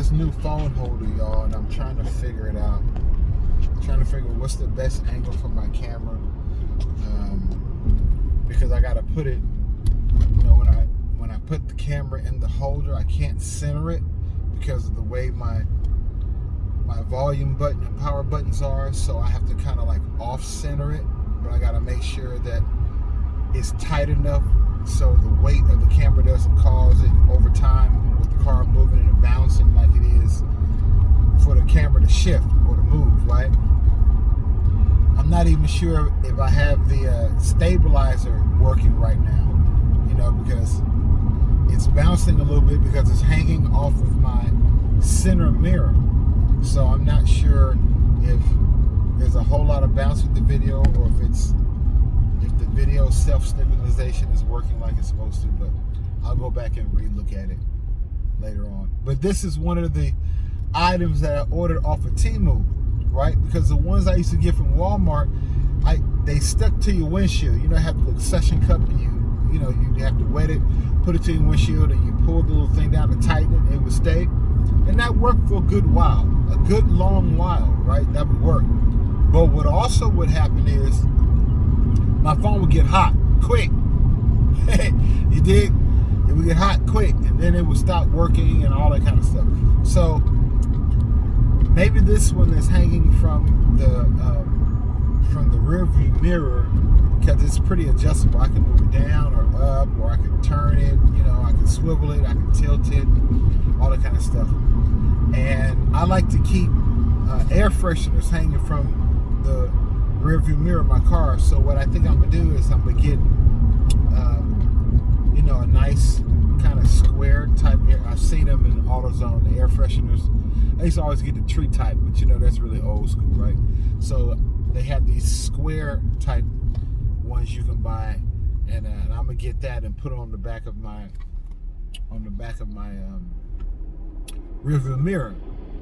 this new phone holder, y'all, and I'm trying to figure it out. Trying to figure what's the best angle for my camera, because I gotta put it. You know, when I put the camera in the holder, I can't center it because of the way my volume button and power buttons are. So I have to kind of like off center it, but I gotta make sure that it's tight enough so the weight of the camera doesn't cause it over time with the car moving and bouncing like it is for the camera to shift or to move, right? I'm not even sure if I have the stabilizer working right now, you know, because it's bouncing a little bit because it's hanging off of my center mirror. So I'm not sure if there's a whole lot of bounce with the video or if the video self-stabilization is working like it's supposed to, but I'll go back and re-look at it later on. But this is one of the items that I ordered off of Temu, right? Because the ones I used to get from Walmart, they stuck to your windshield. You know, have the suction cup, and you know, you have to wet it, put it to your windshield, and you pull the little thing down to tighten it, it would stay. And that worked for a good while, a good long while, right? That would work. But what also would happen is my phone would get hot quick. You dig? It would get hot quick, and then it would stop working and all that kind of stuff. So maybe this one is hanging from the rear view mirror because it's pretty adjustable. I can move it down or up, or I can turn it. You know, I can swivel it, I can tilt it, all that kind of stuff. And I like to keep air fresheners hanging from the rear view mirror of my car. So what I think I'm gonna do is I'm gonna get you know, a nice kind of square type air. I've seen them in AutoZone, the air fresheners. I used to always get the tree type, but you know, that's really old school, right? So they have these square type ones you can buy, and I'm gonna get that and put it on the back of my rear view mirror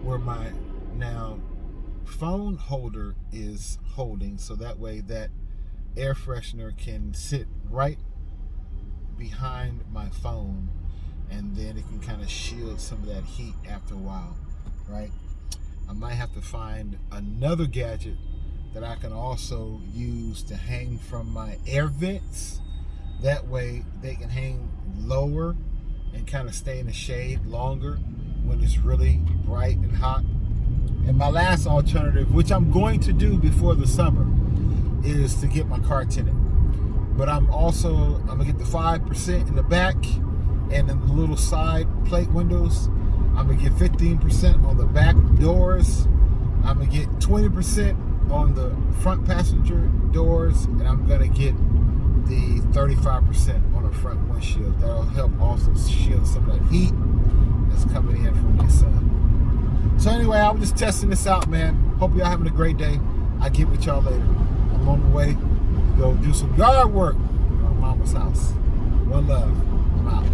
where my now phone holder is holding, so that way that air freshener can sit right behind my phone, and then it can kind of shield some of that heat after a while, right? I might have to find another gadget that I can also use to hang from my air vents. That way they can hang lower and kind of stay in the shade longer when it's really bright and hot. And my last alternative, which I'm going to do before the summer, is to get my car tinted. But I'm gonna get the 5% in the back and in the little side plate windows. I'm gonna get 15% on the back doors. I'm gonna get 20% on the front passenger doors, and I'm gonna get the 35% on the front windshield. That'll help also shield some of that heat that's coming in from the sun. So anyway, I was just testing this out, man. Hope y'all having a great day. I'll get with y'all later. I'm on the way to go do some yard work on Mama's house. One love. I'm out.